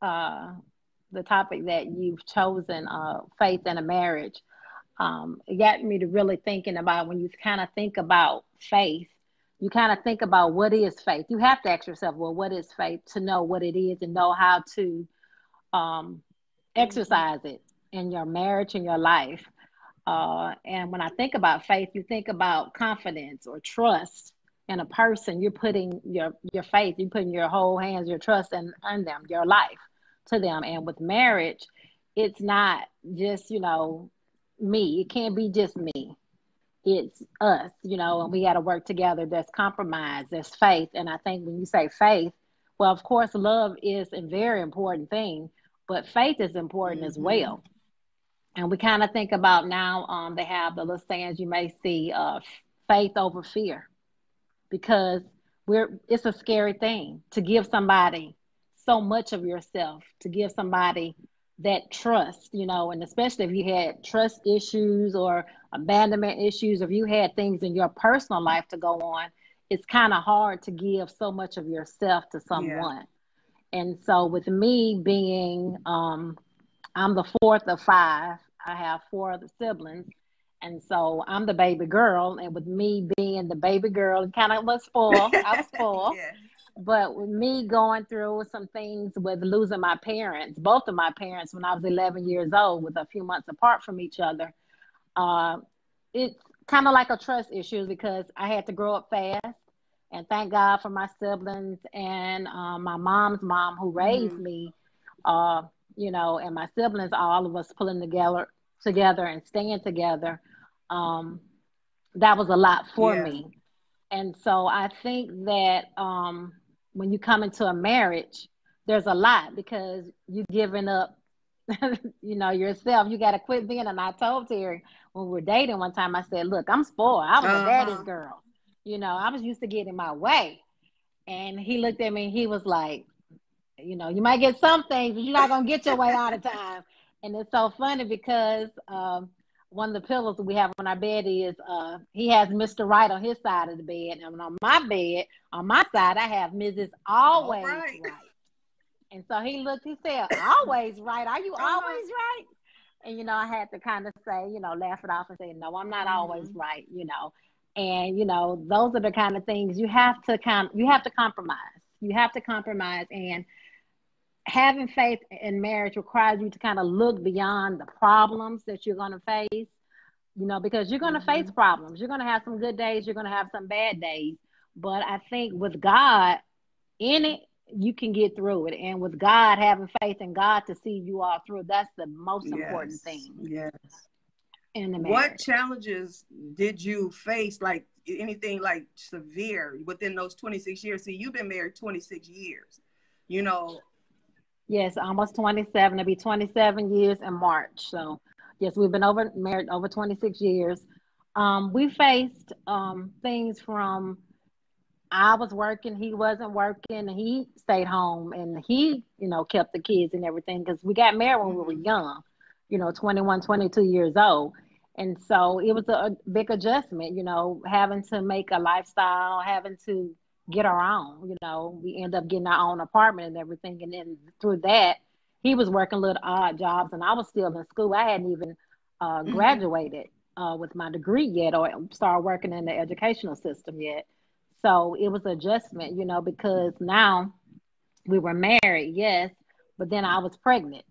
uh, the topic that you've chosen, faith in a marriage. It got me to really thinking about when you kind of think about faith, you kind of think about what is faith. You have to ask yourself, well, what is faith to know what it is and know how to um, Mm-hmm. exercise it in your marriage and your life. And when I think about faith, you think about confidence or trust in a person. You're putting your faith, you're putting your whole hands, your trust in them, your life to them. And with marriage, it's not just, me. It can't be just me. It's us, and we got to work together. There's compromise, there's faith. And I think when you say faith, well, of course, love is a very important thing, but faith is important as Mm-hmm. well. And we kind of think about now, they have the little sayings you may see, faith over fear, because it's a scary thing to give somebody so much of yourself, to give somebody that trust, and especially if you had trust issues or abandonment issues, if you had things in your personal life to go on, it's kind of hard to give so much of yourself to Yeah. someone. And so with me being, I'm the fourth of five. I have four other siblings. And so I'm the baby girl. And with me being the baby girl, it kind of was spoiled. I was spoiled. Yeah. But with me going through some things with losing my parents, both of my parents, when I was 11 years old, with a few months apart from each other, uh, it's kind of like a trust issue because I had to grow up fast. And thank God for my siblings and my mom's mom who raised Mm-hmm. me, uh, and my siblings, all of us pulling together and staying together. Um, that was a lot for Yeah. me. And so I think that when you come into a marriage, there's a lot because you giving up, yourself. You got to quit being. And I told Terry when we were dating one time, I said, "Look, I'm spoiled. I was a daddy's Uh-huh. girl. I was used to getting my way." And he looked at me and he was like, "You might get some things, but you're not gonna get your way all the time." And it's so funny because one of the pillows we have on our bed is he has Mr. Right on his side of the bed, and on my bed, on my side, I have Mrs. All Always right. Right. And so he looked, he said, "Always right? Are you Uh-huh. always right?" And I had to kind of say, laugh it off and say, "No, I'm not always Mm-hmm. right." And those are the kind of things you have to compromise. You have to compromise, and having faith in marriage requires you to kind of look beyond the problems that you're going to face, because you're going to face Mm-hmm. problems. You're going to have some good days, you're going to have some bad days. But I think with God in it, you can get through it. And with God, having faith in God to see you all through, that's the most important Yes. thing Yes. in the What marriage. challenges did you face, like anything like severe within those 26 years? See, you've been married 26 years. You know, Yes, almost 27. It'll be 27 years in March. So, yes, we've been married over 26 years. We faced things from I was working, he wasn't working, and he stayed home and he, kept the kids and everything because we got married when we were mm-hmm. young, 21, 22 years old. And so it was a big adjustment, having to make a lifestyle, having to get our own, we end up getting our own apartment and everything. And then through that, he was working little odd jobs and I was still in school. I hadn't even Mm-hmm. graduated with my degree yet or started working in the educational system yet. So it was adjustment, because now we were married, yes, but then I was pregnant.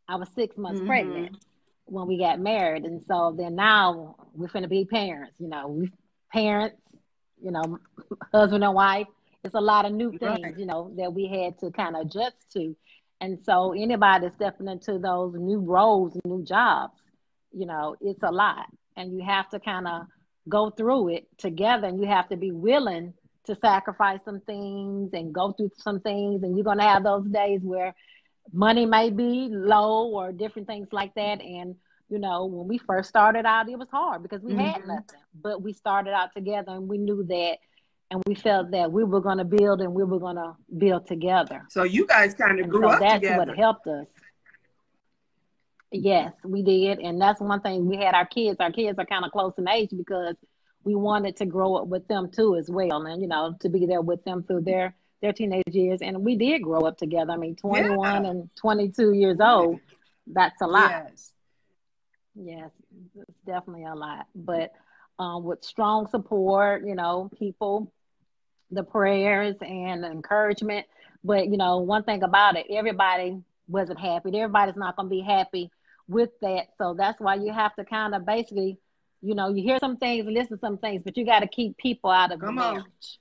I was 6 months pregnant Mm-hmm. when we got married. And so then now we're finna be parents, we parents, you know, husband and wife. It's a lot of new things, Right. that we had to kind of adjust to. And so anybody stepping into those new roles, new jobs, it's a lot. And you have to kind of go through it together and you have to be willing to sacrifice some things and go through some things. And you're going to have those days where money may be low or different things like that. And, when we first started out, it was hard because we had Mm-hmm. nothing, but we started out together and we knew that and we felt that we were going to build and we were going to build together. So you guys kind of And grew so up that's what together. helped us. Yes, we did. And that's one thing we had our kids. Our kids are kind of close in age because we wanted to grow up with them too as well. And, to be there with them through their teenage years, and we did grow up together. I mean, 21 Yeah. and 22 years old, that's a lot. Yes. Yes, it's definitely a lot. But with strong support, people, the prayers and the encouragement. But one thing about it, everybody wasn't happy. Everybody's not going to be happy with that. So that's why you have to kind of basically, you hear some things, listen to some things, but you got to keep people out of the Come on. marriage.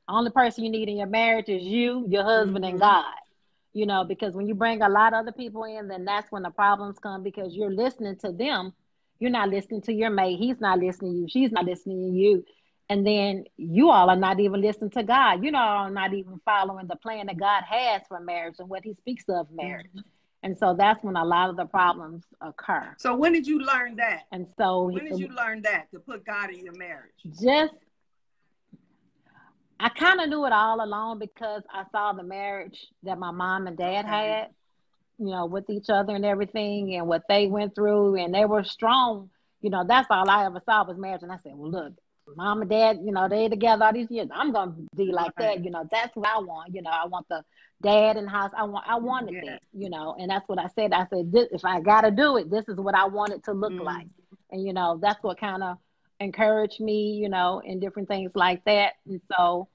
Only person you need in your marriage is you, your husband, and God. Because when you bring a lot of other people in, then that's when the problems come, because you're listening to them. You're not listening to your mate. He's not listening to you. She's not listening to you. And then you all are not even listening to God. You are not even following the plan that God has for marriage and what he speaks of marriage. And so that's when a lot of the problems occur. So when did you learn that? And so when did you learn that, to put God in your marriage? I kind of knew it all along, because I saw the marriage that my mom and dad had, with each other and everything, and what they went through, and they were strong. That's all I ever saw was marriage. And I said, well, look, mom and dad, they together all these years. I'm going to be like that. That's what I want. I want the dad in the house. I wanted that, and that's what I said. I said, if I got to do it, this is what I want it to look like. And, that's what kind of encouraged me, and different things like that. And so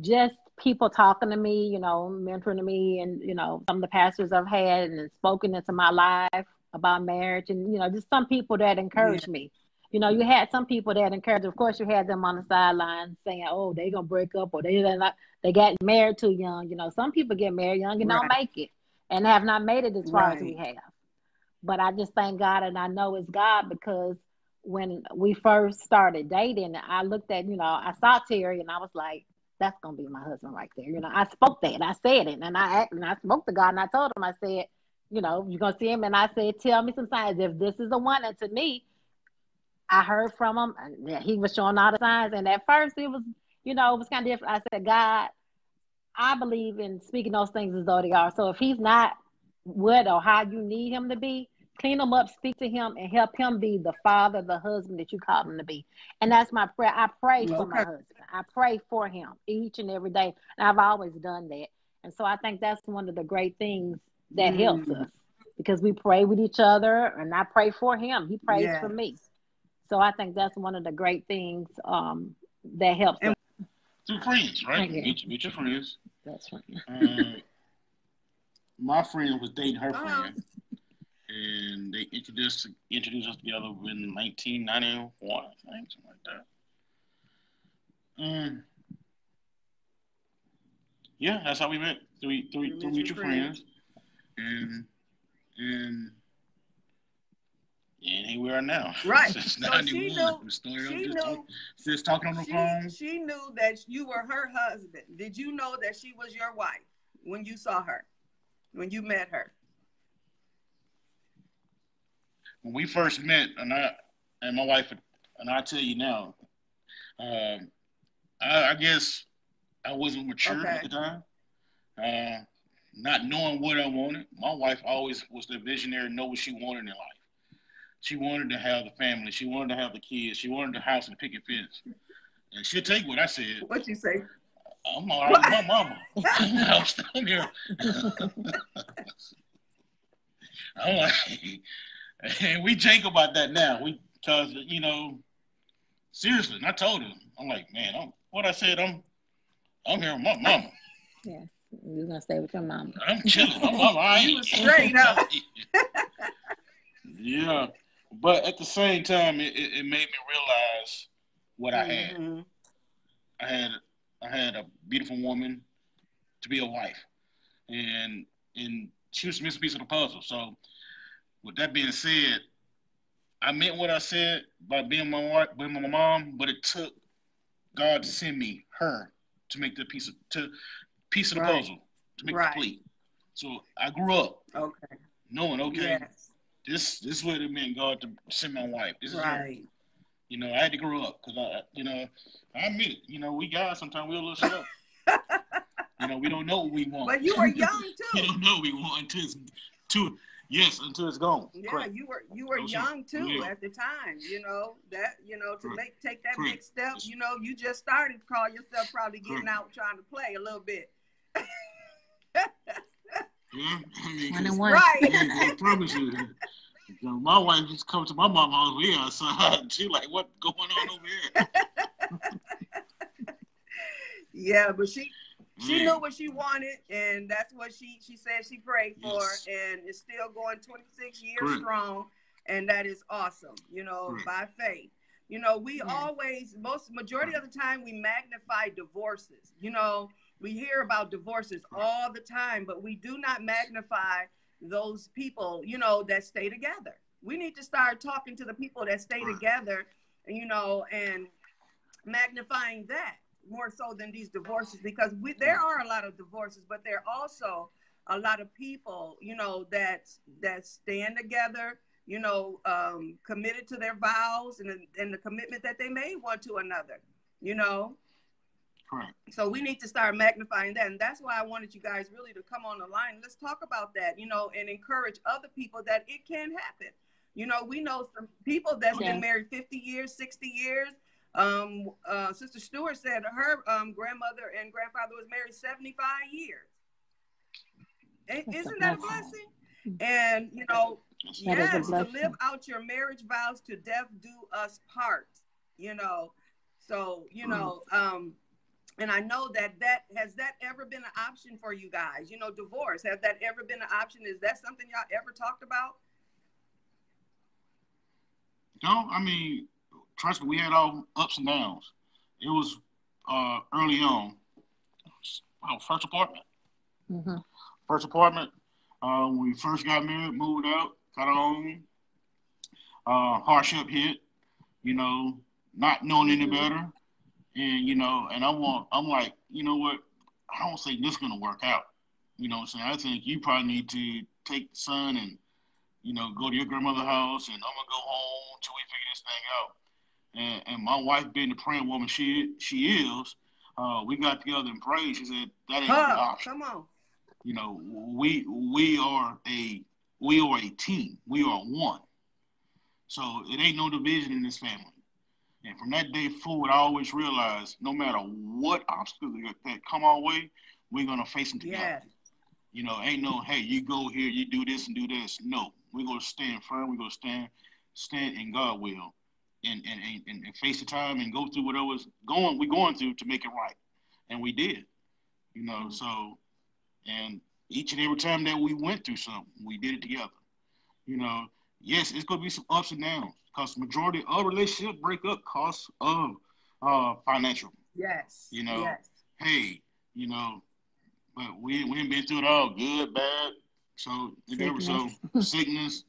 just people talking to me, mentoring me, and, some of the pastors I've had and spoken into my life about marriage, and, just some people that encouraged me. You had some people that encouraged. Of course, you had them on the sidelines saying, oh, they going to break up, or they got married too young. Some people get married young and don't make it, and have not made it as far as we have. But I just thank God, and I know it's God, because when we first started dating, I looked at, I saw Terry, and I was like, that's going to be my husband right there. I spoke that. I said it. And I spoke to God, and I told him, I said, you're going to see him. And I said, tell me some signs if this is the one. And to me, I heard from him, and he was showing all the signs. And at first it was, it was kind of different. I said, God, I believe in speaking those things as though they are. So if he's not what or how you need him to be, clean him up, speak to him, and help him be the father, the husband that you called him to be. And that's my prayer. I pray for my husband. I pray for him each and every day. And I've always done that. And so I think that's one of the great things that helps us, because we pray with each other, and I pray for him. He prays for me. So I think that's one of the great things that helps us. Through friends, right? Meet your friends. That's right. My friend was dating her friend, and they introduced us together in 1991, I think, something like that. Yeah, that's how we met. Through mutual friends, and here we are now. Right. Since so 91. Just talking on the phone. She knew that you were her husband. Did you know that she was your wife when you saw her, when you met her? When we first met, and my wife, and I tell you now, I guess I wasn't mature at the time. Not knowing what I wanted. My wife always was the visionary, know what she wanted in life. She wanted to have the family. She wanted to have the kids. She wanted the house and the picket fence. And she'll take what I said. What you say? I'm all right with my mama. I'm still here. I'm like, and we joke about that now. Because, seriously, and I told him, I'm like, man, what I said, I'm here with my mama. Yeah, you're going to stay with your mama. I'm chilling. I'm all right. You was straight up. Yeah. But at the same time, it made me realize what I had. I had a beautiful woman to be a wife. And she was a missing piece of the puzzle. So with that being said, I meant what I said by being my wife, being my mom, but it took God to send me her to make the piece of the puzzle, to make it complete. So I grew up knowing, this is what it meant, God, to send my wife. This is her. I had to grow up, because I admit it. We guys sometimes we're a little slow. We don't know what we want. But you were young too. We don't know what we want until Yes, until it's gone. Yeah, Correct. you were young too at the time, to take that big step, you just started to call yourself probably getting out trying to play a little bit. Yeah, I mean, 21. Right. I promise you. My wife just come to my mama's house. We outside. She like, what going on over here? Yeah, but she knew what she wanted, and that's what she said she prayed for, and it's still going 26 years strong, and that is awesome, by faith. We always, majority of the time, we magnify divorces. We hear about divorces all the time, but we do not magnify those people, that stay together. We need to start talking to the people that stay together, and magnifying that more so than these divorces, because there are a lot of divorces, but there are also a lot of people, that stand together, committed to their vows and the commitment that they made one to another, Correct. So we need to start magnifying that. And that's why I wanted you guys really to come on the line. Let's talk about that, and encourage other people that it can happen. We know some people that's been married 50 years, 60 years. Sister Stewart said her grandmother and grandfather was married 75 years. Isn't that a blessing? And, yes, to live out your marriage vows to death do us part, So, and I know that has that ever been an option for you guys? Divorce, has that ever been an option? Is that something y'all ever talked about? No, I mean, trust me, we had all ups and downs. It was early on. First apartment. Mm-hmm. First apartment. When we first got married, moved out, got our own. Hardship hit, not knowing any better. And, and I'm like, you know what? I don't think this is going to work out. You know what I'm saying? I think you probably need to take the son and, go to your grandmother's house, and I'm going to go home until we figure this thing out. And my wife, being the praying woman she is, we got together and prayed. She said, that ain't the option. Come on. We are a team. We are one. So it ain't no division in this family. And from that day forward, I always realized no matter what obstacles that come our way, we're going to face them together. Yeah. Ain't no, hey, you go here, you do this and do this. No, we're going to stand firm. We're going to stand in God's will and face the time and go through whatever's we're going through to make it right. And we did, so, and each and every time that we went through something, we did it together. Yes, it's going to be some ups and downs. Because the majority of relationship breakup costs of financial. Yes. Yes. Hey, but we ain't been through it all, good, bad. So sickness.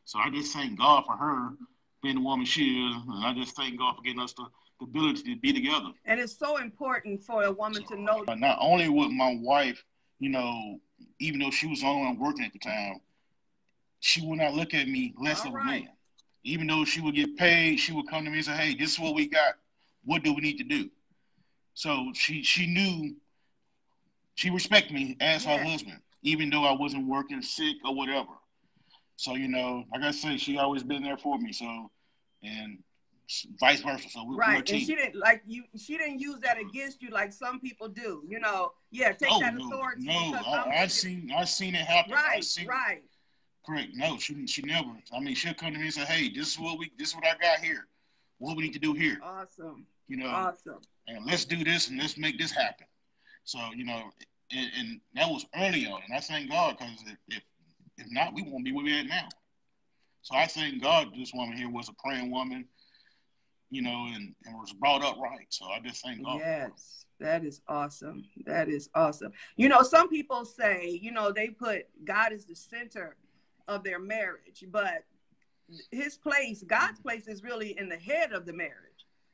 So I just thank God for her being the woman she is, and I just thank God for giving us the ability to be together. And it's so important for a woman to know. Not only with my wife, even though she was the only one working at the time, she would not look at me less of a man. Even though she would get paid, she would come to me and say, hey, this is what we got. What do we need to do? So she knew, she respected me as her husband, even though I wasn't working, sick, or whatever. So, like I said, she always been there for me. So, and vice versa. So we're a team. And she didn't use that against you like some people do. Take that authority. No, I've seen it happen. Right. Correct. No, she never. I mean, she'll come to me and say, "Hey, this is what I got here. What we need to do here." Awesome. Awesome. And let's do this and let's make this happen. So, and that was early on, and I thank God, because if not, we won't be where we're at now. So I thank God this woman here was a praying woman, and was brought up right. So I just thank God. Yes. That is awesome. That is awesome. Some people say, they put God as the center of their marriage, but God's place is really in the head of the marriage.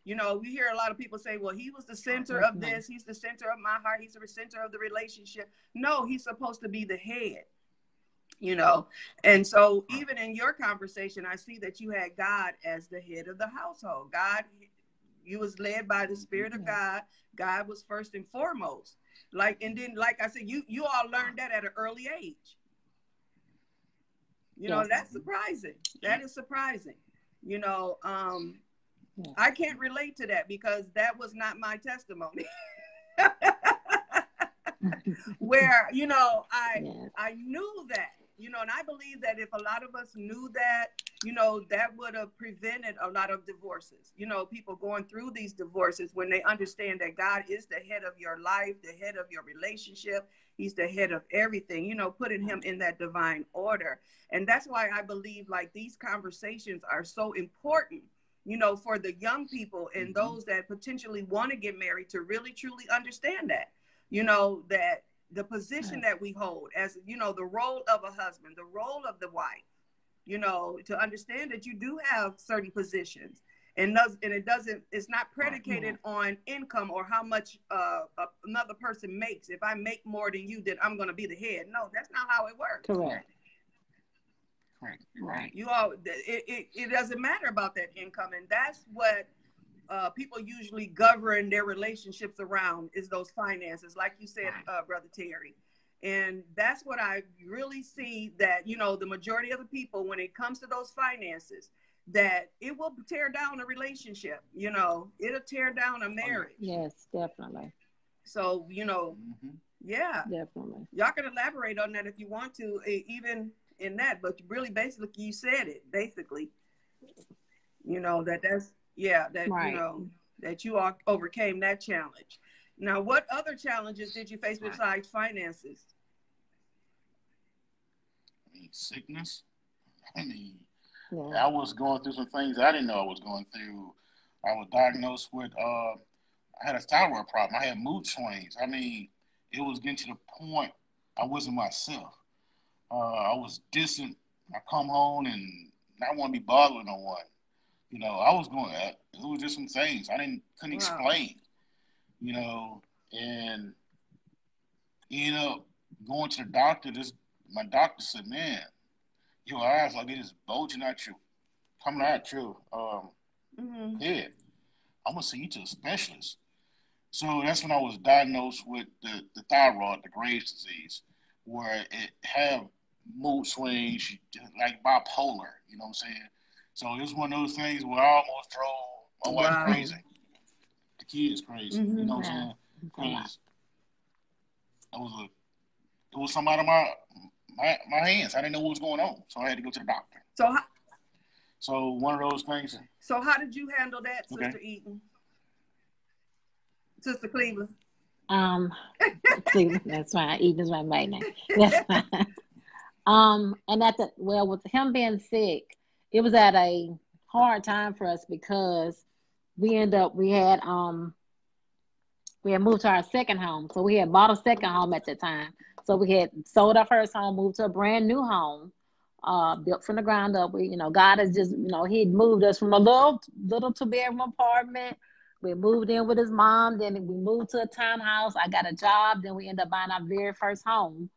We hear a lot of people say, well, he was the center of this, he's the center of my heart, he's the center of the relationship. No, he's supposed to be the head, and so even in your conversation, I see that you had God as the head of the household. You was led by the Spirit of God. God was first and foremost. And then, like I said, you all learned that at an early age. You know, that's surprising. That is surprising. You know, I can't relate to that because that was not my testimony. Where, you know, I knew that, you know, and I believe that if a lot of us knew that, you know, that would have prevented a lot of divorces. You know, people going through these divorces when they understand that God is the head of your life, the head of your relationship. He's the head of everything, you know, putting him in that divine order. And that's why I believe like these conversations are so important, you know, for the young people and those that potentially want to get married to really, truly understand that, you know, that the position that we hold as, you know, the role of a husband, the role of the wife, you know, to understand that you do have certain positions and it's not predicated on income or how much another person makes. If I make more than you, then I'm going to be the head. No, that's not how it works. Correct. Right. You all, it doesn't matter about that income. And that's what people usually govern their relationships around is those finances, like you said, Brother Terry. And that's what I really see that, you know, the majority of the people, when it comes to those finances, that it will tear down a relationship, you know, it'll tear down a marriage. Yes, definitely. So, you know, yeah, definitely. Y'all can elaborate on that if you want to, even in that, but really basically you said it, basically, you know, that's, yeah, that, you know, that you all overcame that challenge. Now, what other challenges did you face besides finances? I mean, sickness. I mean, I was going through some things I didn't know I was going through. I was diagnosed with, I had a thyroid problem. I had mood swings. I mean, it was getting to the point I wasn't myself. I was distant. I come home and I want to be bothered with no one. You know, I was going, it was just some things I couldn't explain, you know, and ended up going to the doctor. My doctor said, man, your eyes like it is bulging out you, coming out your head. I'm going to send you to a specialist. So that's when I was diagnosed with the thyroid, the Graves' disease, where it had mood swings, like bipolar, you know what I'm saying? So it was one of those things where I almost drove my wife crazy. The kids crazy, you know what I'm saying? Because it was something out of my hands. I didn't know what was going on, so I had to go to the doctor. So one of those things. So how did you handle that, Sister Eaton? Sister Cleveland? Cleveland, that's fine. Eaton is my maiden name. That's fine. And with him being sick, it was at a hard time for us because we had moved to our second home. So we had bought a second home at the time. So we had sold our first home, moved to a brand new home, built from the ground up. We, you know, God has just, you know, he'd moved us from a little two-bedroom apartment. We moved in with his mom. Then we moved to a townhouse. I got a job. Then we ended up buying our very first home.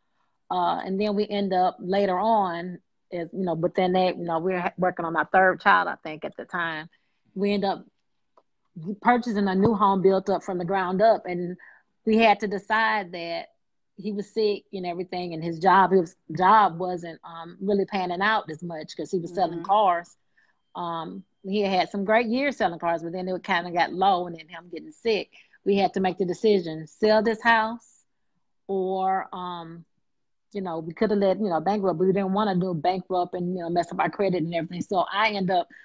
And then we end up later on, as you know, but then that, you know, we were working on our third child, I think, at the time. We end up purchasing a new home built up from the ground up. And we had to decide that he was sick and everything, and his job wasn't really panning out as much because he was selling cars. He had some great years selling cars, but then it kind of got low, and then him getting sick. We had to make the decision, sell this house or, you know, we could have let, you know, bankrupt, but we didn't want to do bankrupt and, you know, mess up our credit and everything. So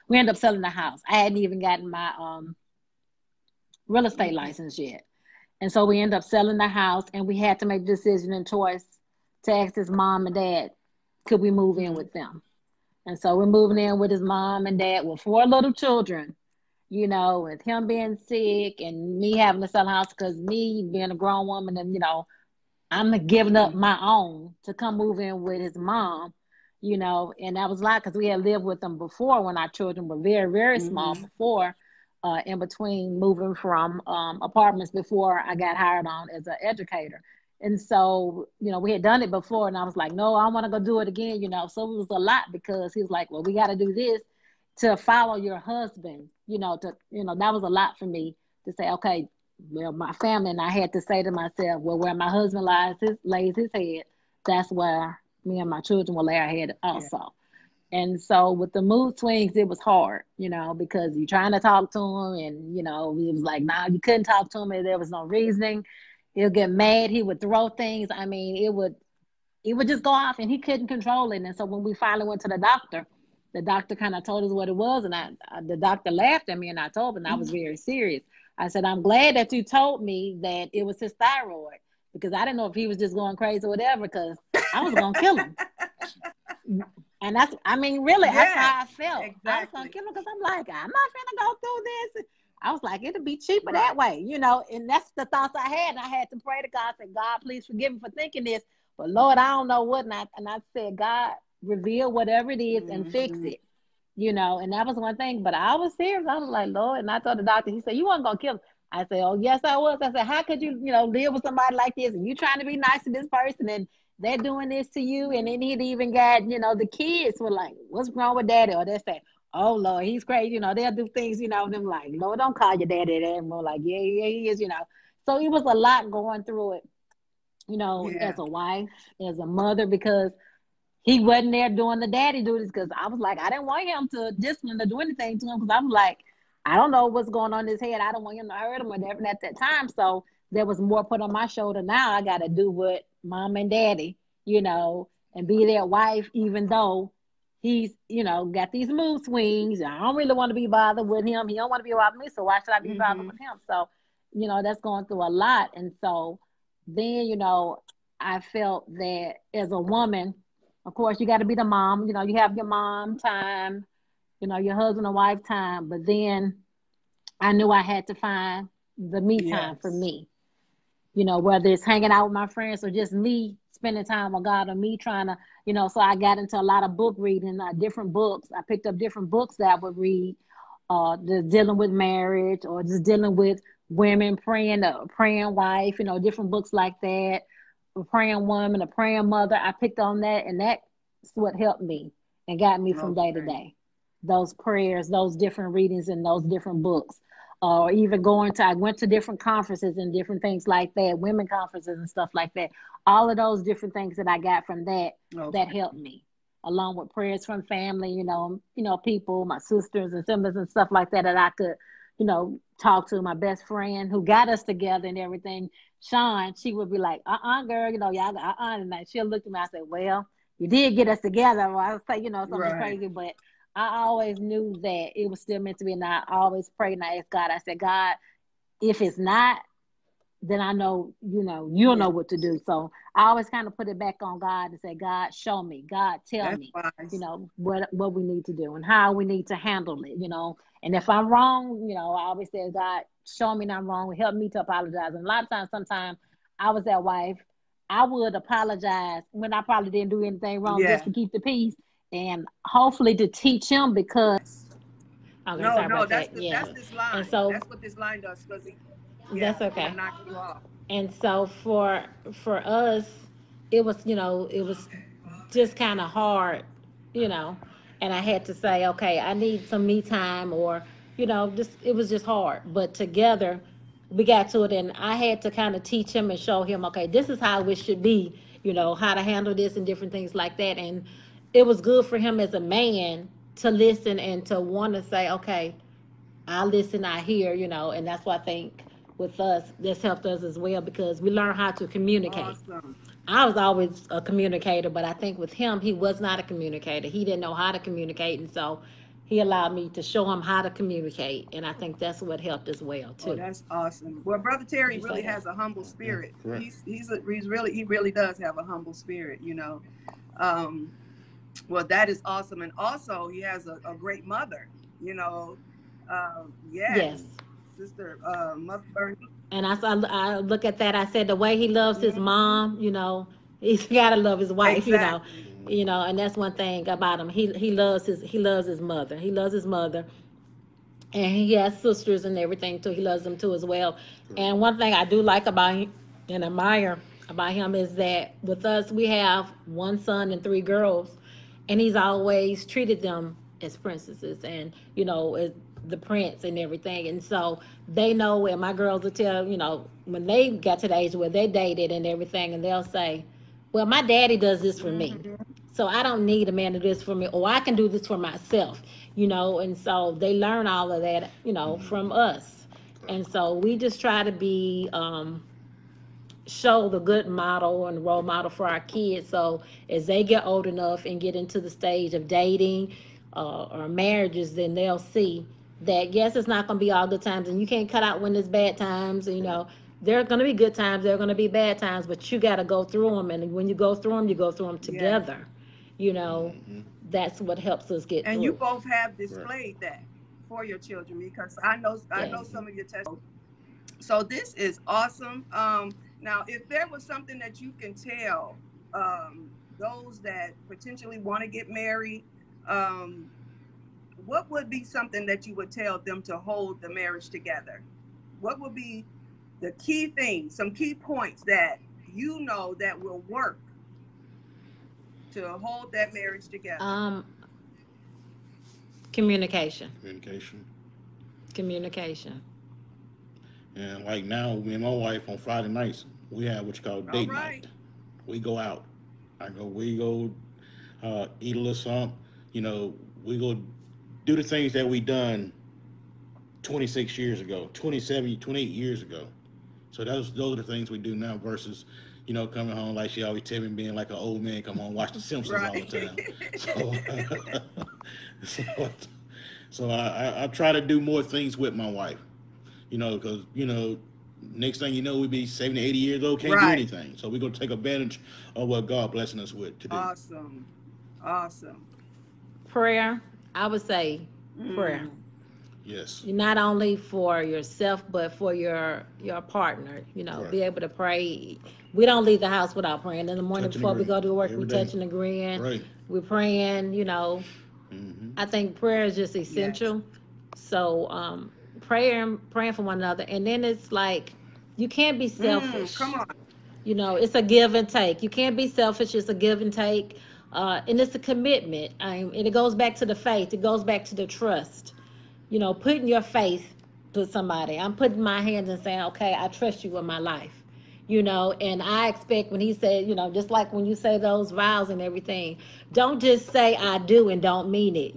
we ended up selling the house. I hadn't even gotten my real estate license yet. And so we ended up selling the house, and we had to make a decision and choice to ask his mom and dad, could we move in with them? And so we're moving in with his mom and dad with 4 little children, you know, with him being sick and me having to sell the house because me being a grown woman and, you know, I'm giving up my own to come move in with his mom, you know, and that was a lot because we had lived with them before when our children were very, very small before, in between moving from apartments before I got hired on as an educator. And so, you know, we had done it before and I was like, no, I want to go do it again, you know. So it was a lot because he was like, well, we got to do this to follow your husband, you know, that was a lot for me to say, okay, well, my family, and I had to say to myself, well, where my husband lays his head, that's where me and my children will lay our head also. And so with the mood swings, it was hard, because you're trying to talk to him, and it was like, nah, you couldn't talk to him if there was no reasoning. He'll get mad. He would throw things. I mean, it would just go off, and he couldn't control it. And so when we finally went to the doctor kind of told us what it was, and the doctor laughed at me, and I told him, and I was very serious. I said, I'm glad that you told me that it was his thyroid, because I didn't know if he was just going crazy or whatever, because I was going to kill him. And really, that's how I felt. Exactly. I was going to kill him, because I'm like, I'm not finna go through this. I was like, it'll be cheaper that way, and that's the thoughts I had. And I had to pray to God, say, God, please forgive me for thinking this. But Lord, I don't know what. And I said, God, reveal whatever it is and fix it, and that was one thing. But I was serious. I was like, Lord, and I told the doctor, he said, you weren't going to kill him. I said, oh, yes, I was. I said, how could you, live with somebody like this, and you trying to be nice to this person, and they're doing this to you? And then he'd even got, the kids were like, what's wrong with daddy? Or they say, oh, Lord, he's crazy. They'll do things, and them like, Lord, don't call your daddy that. And we're like, yeah, he is, So it was a lot going through it, as a wife, as a mother, because he wasn't there doing the daddy duties, because I was like, I didn't want him to discipline or do anything to him, because I was like, I don't know what's going on in his head. I don't want him to hurt him or whatever at that time. So there was more put on my shoulder. Now I got to do what mom and daddy, and be their wife, even though he's, got these mood swings. I don't really want to be bothered with him. He don't want to be bothered with me. So why should I be bothered with him? So, that's going through a lot. And so then, I felt that as a woman, of course, you got to be the mom. You have your mom time, your husband and wife time. But then I knew I had to find the me time for me, whether it's hanging out with my friends or just me spending time with God, or me trying to, so I got into a lot of book reading, different books. I picked up different books that I would read, just dealing with marriage, or just dealing with women, praying wife, different books like that. A praying woman, a praying mother. I picked on that, and that's what helped me and got me from day to day. Those prayers, those different readings, and those different books. Or even I went to different conferences and different things like that, women conferences and stuff like that. All of those different things that I got from that, that helped me, along with prayers from family, people, my sisters and siblings and stuff like that I could, talk to. My best friend who got us together and everything, Sean, she would be like, girl, y'all, and she'll look at me. I say, well, you did get us together. Or I would say, something crazy, but I always knew that it was still meant to be. And I always prayed and I asked God, I said, God, if it's not, then I know, you'll know what to do. So I always kind of put it back on God and say, God, show me. God, tell me, what we need to do and how we need to handle it, And if I'm wrong, I always say, God, show me I'm wrong. Help me to apologize. And a lot of times, sometimes I was that wife. I would apologize when I probably didn't do anything wrong, just to keep the peace, and hopefully to teach him, because. Okay, no, that's this line. And so that's what this line does, because that's okay. Knock you off. And so for us, it was just kind of hard, and I had to say, okay, I need some me time, or just it was just hard. But together, we got to it, and I had to kind of teach him and show him, okay, this is how it should be, how to handle this and different things like that. And it was good for him as a man to listen and to want to say, okay, I listen, I hear, and that's why I think with us, this helped us as well, because we learned how to communicate. Awesome. I was always a communicator, but I think with him, he was not a communicator. He didn't know how to communicate, and so he allowed me to show him how to communicate, and I think that's what helped as well too. Oh, that's awesome. Well, Brother Terry really has a humble spirit. He really does have a humble spirit, Well, that is awesome, and also he has a great mother, Yes. Sister Mother Bernie. And I look at that. I said the way he loves his mom, he's gotta love his wife, exactly. And that's one thing about him. He loves his mother. He loves his mother, and he has sisters and everything too. He loves them too as well. And one thing I do like about him and admire about him is that with us we have one son and three girls, and he's always treated them as princesses, and as the prince and everything. And so they know, and my girls will tell, when they got to the age where they dated and everything, and they'll say, well, my daddy does this for me. So I don't need a man to do this for me, or I can do this for myself, and so they learn all of that, from us. And so we just try to be, show the good model and role model for our kids. So as they get old enough and get into the stage of dating, or marriages, then they'll see that yes, it's not going to be all good times, and you can't cut out when there's bad times. There are going to be good times, there are going to be bad times, but you got to go through them. And when you go through them, you go through them together. That's what helps us get through. And you both have displayed that for your children, because I know some of your testimonies. So this is awesome. Now, if there was something that you can tell those that potentially want to get married, what would be something that you would tell them to hold the marriage together? What would be the key things, some key points that that will work to hold that marriage together? Communication. And like now, me and my wife on Friday nights, we have what you call date night. We go out. We go eat a little something. We go do the things that we done 26 years ago, 27, 28 years ago. So those are the things we do now versus, coming home like she always tell me, being like an old man, come home watch The Simpsons all the time. So I try to do more things with my wife, because, next thing you know, we be 70, 80 years old, can't do anything. So we're going to take advantage of what God blessing us with to do. Awesome. Prayer. I would say prayer. Yes. Not only for yourself, but for your partner. Be able to pray. We don't leave the house without praying. In the morning before we go to work, we touch and agreeing. Right. We're praying. I think prayer is just essential. Yes. So praying for one another, and then it's like you can't be selfish. Come on. It's a give and take. You can't be selfish. It's a give and take, and it's a commitment. And it goes back to the faith. It goes back to the trust. Putting your faith to somebody. I'm putting my hands and saying, okay, I trust you with my life. And I expect when he said, just like when you say those vows and everything, don't just say I do and don't mean it.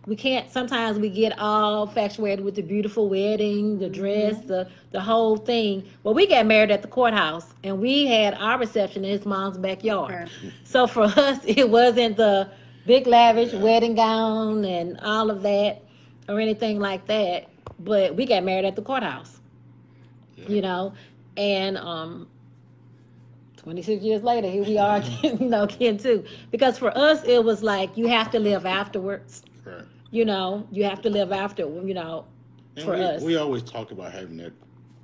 We can't, sometimes we get all infatuated with the beautiful wedding, the dress, the whole thing. Well, we got married at the courthouse, and we had our reception in his mom's backyard. Okay. So for us, it wasn't the big lavish wedding gown and all of that or anything like that, but we got married at the courthouse. And 26 years later, here we are again too. Because for us, it was like you have to live afterwards. Right. You have to live after. For us, we always talk about having that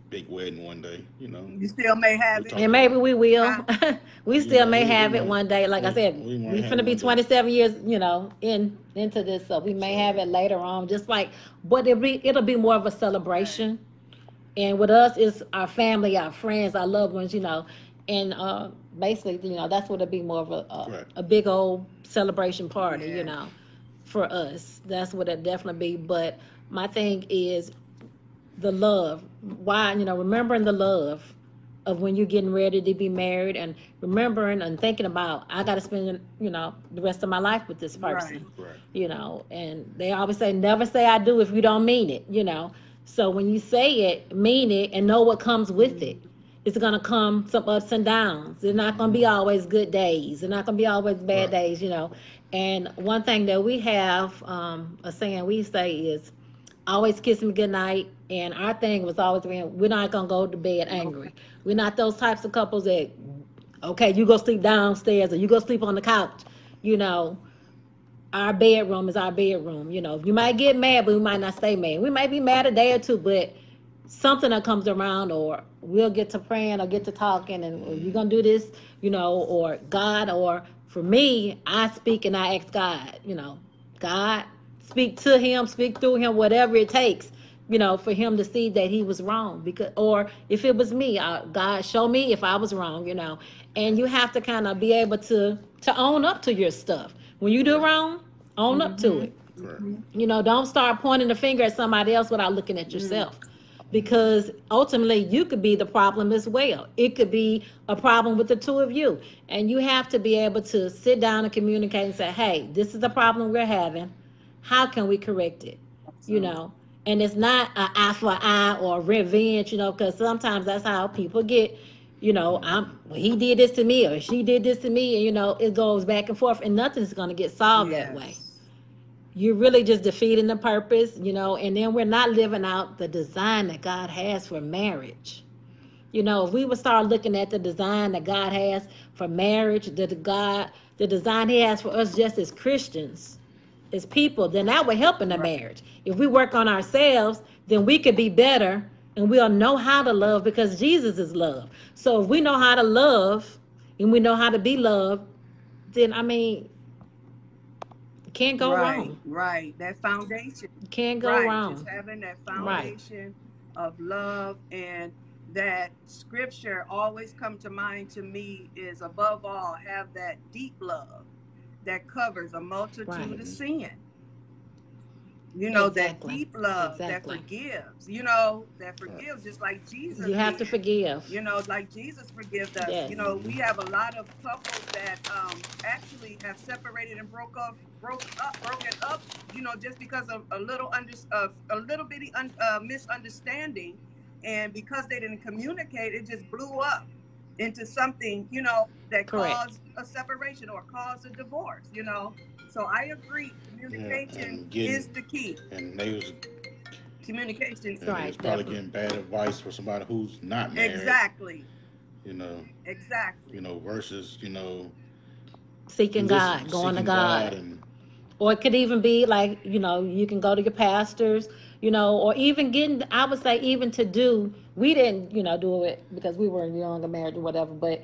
big wedding one day. You still may have it, and maybe we will. We still may have it one day. Like I said, we're gonna be 27 years, into this, so we may have it later on. Just like, but it'll be more of a celebration. Right. And with us, it's our family, our friends, our loved ones, and basically, that's what it'd be, more of a big old celebration party, for us. That's what it'd definitely be. But my thing is the love. Why, remembering the love of when you're getting ready to be married, and remembering and thinking about, I got to spend, the rest of my life with this person, right. And they always say, never say I do if you don't mean it, So when you say it, mean it, and know what comes with it. It's going to come some ups and downs. There's not going to be always good days. There's not going to be always bad days, And one thing that we have, a saying we say is, always kiss me goodnight. And our thing was always, we're not going to go to bed angry. We're not those types of couples that, okay, you go sleep downstairs or you go sleep on the couch. Our bedroom is our bedroom. You might get mad, but we might not stay mad. We might be mad a day or two, but something that comes around, or we'll get to praying or get to talking, and you're going to do this, or God, or for me, I speak and I ask God, God, speak to him, speak through him, whatever it takes, for him to see that he was wrong. Because, or if it was me, God, show me if I was wrong, and you have to kind of be able to own up to your stuff. When you do wrong, own up to it. Don't start pointing the finger at somebody else without looking at yourself. because ultimately you could be the problem as well. It could be a problem with the two of you. And you have to be able to sit down and communicate and say, hey, this is the problem we're having. How can we correct it? You Awesome. know, and it's not an eye for eye or revenge, you know, because sometimes that's how people get, you know, well, he did this to me or she did this to me, and you know, it goes back and forth, and nothing's going to get solved that way. Yes. You're really just defeating the purpose, you know, and then we're not living out the design that God has for marriage. You know, if we would start looking at the design that God has for marriage, the design He has for us just as Christians, as people, then that would help in the Right. marriage. If we work on ourselves, then we could be better and we'll know how to love because Jesus is love. So if we know how to love and we know how to be loved, then I mean, can't go Right, wrong. right. That foundation, Can't go right. Just wrong. having that Right. foundation of love, and that scripture always come to mind to me is, above all, have that deep love that covers a multitude Right. of sin. You know, that Exactly. deep love that Exactly. forgives, you know, that forgives just like You Jesus have to did. forgive. You know, like Jesus forgived us. Yes. You know, we have a lot of couples that actually have separated and broken up, you know, just because of a little bitty misunderstanding, and because they didn't communicate, it just blew up into something, you know, that Correct. caused a separation or caused a divorce, you know. So I agree, Yeah, communication and is getting the key. and they was Communication. and they was Right. probably Definitely. getting bad advice for somebody who's not married. Exactly. You know, Exactly. versus you Seeking listen, God, going to seeking God, God. and Or it could even be like, you know, you can go to your pastors, you know, or even getting, I would say, even to do, we didn't, you know, do it because we were young and married or whatever, but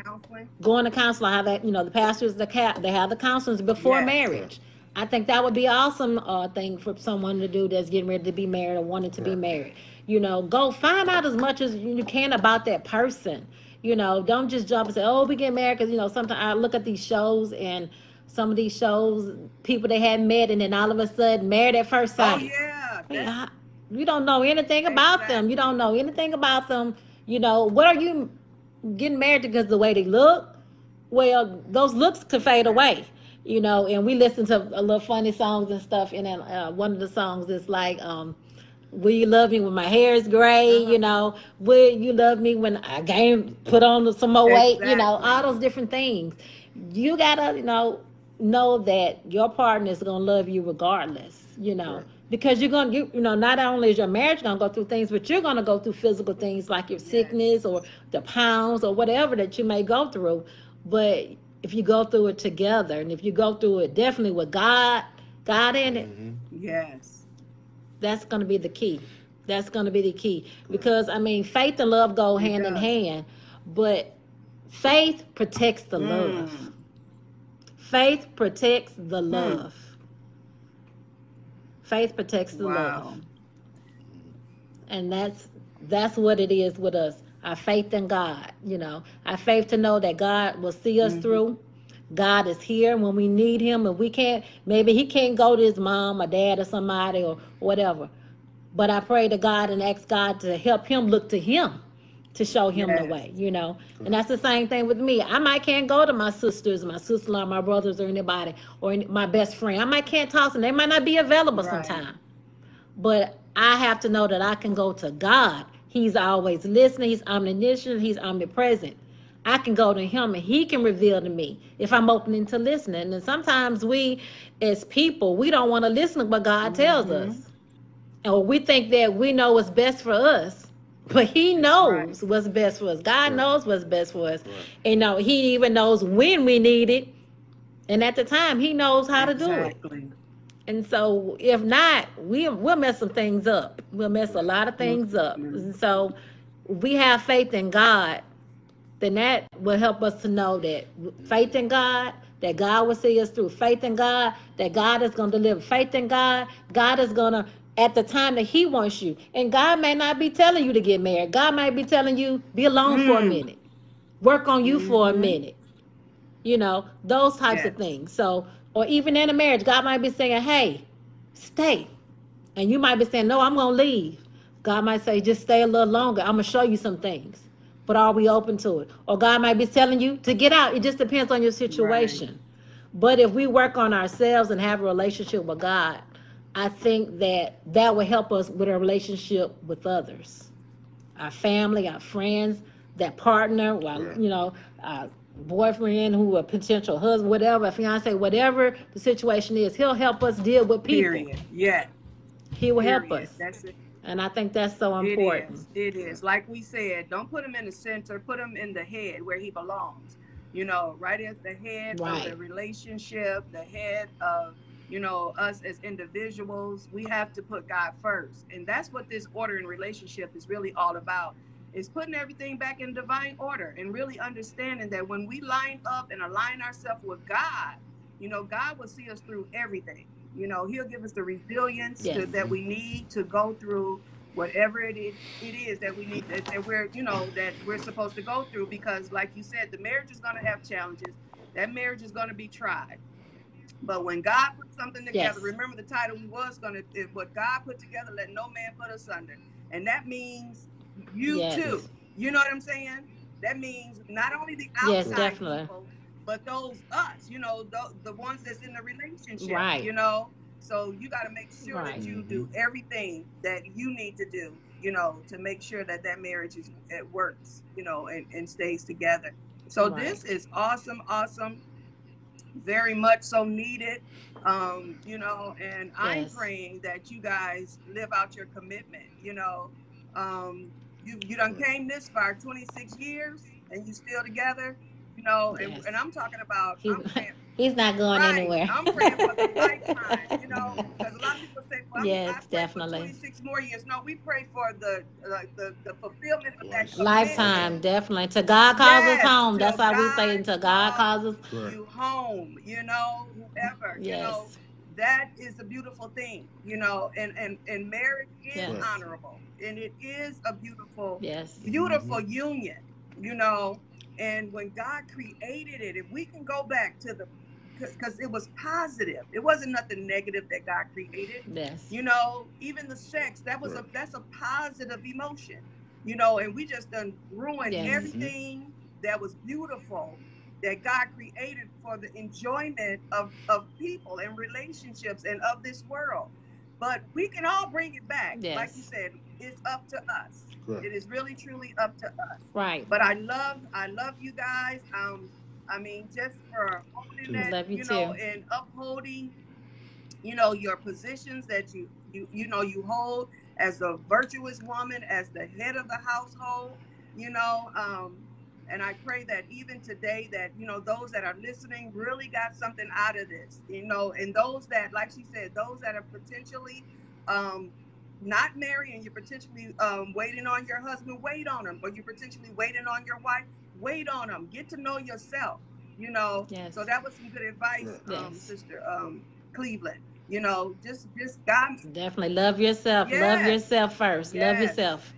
Counseling. going to counseling, how that, you know, the pastors, they have the counselors before Yes. correct, marriage. I think that would be an awesome thing for someone to do that's getting ready to be married or wanting to be correct. married. You know, go find out as much as you can about that person. You know, don't just jump and say, "Oh, we get married," because you know sometimes I look at these shows and some of these shows, people they hadn't met, and then all of a sudden, married at first Oh sight. yeah. I mean, That you don't know anything about them. You don't exactly. know anything about them. You know, what are you getting married because the way they look? Well, those looks could fade away, Exactly. you know. And we listen to a little funny songs and stuff. And then one of the songs is like, "Will you love me when my hair is gray?" Uh-huh. You know, "Will you love me when I gain put on some more weight?" You know, all Exactly. those different things. You gotta, you know that your partner is gonna love you regardless. You know, Correct. because you're gonna, you know, not only is your marriage gonna go through things, but you're gonna go through physical things like your sickness Yes. or the pounds or whatever that you may go through. But if you go through it together, and if you go through it definitely with God in it, Yes. that's going to be the key. That's going to be the key. Because I mean, faith and love go It hand in does. hand, but faith protects the love. Hmm. Faith protects the Hmm. love. Faith protects the love. Wow. And that's what it is with us. Our faith in God, you know, our faith to know that God will see us Hmm. through. God is here when we need him. If we can't, maybe he can't go to his mom or dad or somebody or whatever, but I pray to God and ask God to help him look to him to show him the Yes. way, you know. And Correct. that's the same thing with me. I might can't go to my sisters, my sister-in-law, my brothers, or anybody, or my best friend. I might can't talk to them. They might not be available Right. sometime. But I have to know that I can go to God. He's always listening. He's omniscient. He's omnipresent. I can go to him and he can reveal to me if I'm opening to listening. And sometimes we, as people, we don't want to listen to what God tells us. Hmm. Or we think that we know what's best for us. But he That's right. knows what's best for us. God Correct. knows what's best for us. Correct. And you know, he even knows when we need it. And at the time, he knows how to do it. Exactly. And so, if not, we'll mess some things up. We'll mess a Correct. lot of things up. Hmm. And so, we have faith in God, then that will help us to know that faith in God, that God will see us through. Faith in God, that God is going to deliver. Faith in God, God is going to, at the time that He wants you. And God may not be telling you to get married. God might be telling you, be alone for a Hmm. minute, work on you for a Hmm. minute, you know, those types of Yes. things. So, or even in a marriage, God might be saying, hey, stay. And you might be saying, no, I'm going to leave. God might say, just stay a little longer. I'm going to show you some things. But are we open to it? Or God might be telling you to get out. It just depends on your Right. situation. But if we work on ourselves and have a relationship with God, I think that that will help us with a relationship with others, our family, our friends, that partner, our boyfriend, who a potential husband, whatever, fiance, whatever the situation is. He'll help us deal with people. Period. Yeah. He will help Period. us. That's it. And I think that's so It important. is. It is. Like we said, don't put him in the center. Put him in the head where he belongs. Right at the head of the Right. relationship, the head of, us as individuals. We have to put God first. And that's what this order in relationship is really all about. Is putting everything back in divine order and really understanding that when we line up and align ourselves with God, God will see us through everything. He'll give us the resilience Yes. that we need to go through whatever it is that we need that we're that we're supposed to go through, because like you said, the marriage is going to have challenges. That marriage is going to be tried. But when God put something together, Yes. remember the title we was gonna what God put together, let no man put asunder. And that means you too. Yes. You know what I'm saying? That means not only the Yes, outside definitely. people, but those us, the ones that's in the relationship, Right. So you got to make sure Right. that you do everything that you need to do, to make sure that that marriage it works, and stays together. So Right. this is awesome, awesome, very much so needed. And I'm Yes. praying that you guys live out your commitment. You done came this far, 26 years, and you still together. Yes. And I'm talking about, He's I'm praying. he's not going Right. anywhere. I'm praying for the lifetime, because a lot of people say, well, I Yes, pray for definitely. 26 more years. No, we pray for the fulfillment of that commitment. Lifetime, definitely. To God calls us Yes, home. That's till why we say God until God calls calls us. you home, whoever, Yes. that is a beautiful thing, and marriage is Yes. honorable, and it is a beautiful, Yes. beautiful union, you know, and when God created it, if we can go back to the, because it was positive, it wasn't nothing negative that God created, Yes. even the sex, that's a positive emotion, and we just done ruined Yes. everything that was beautiful that God created for the enjoyment of people and relationships and of this world. But we can all bring it back. Like you Yes. said, it's up to us. It is really truly up to us. Right. But I love you guys. I mean, just for holding that, Love you too. and upholding, your positions that you hold as a virtuous woman, as the head of the household, you know um and I pray that even today that those that are listening really got something out of this, and those that, like she said, those that are potentially um not married, and you're potentially waiting on your husband, wait on him, or you're potentially waiting on your wife, wait on them, get to know yourself, Yes. so that was some good advice, Yes. sister Cleveland. Just God. Definitely love yourself. Love Yes, yourself first. Love yes. yourself.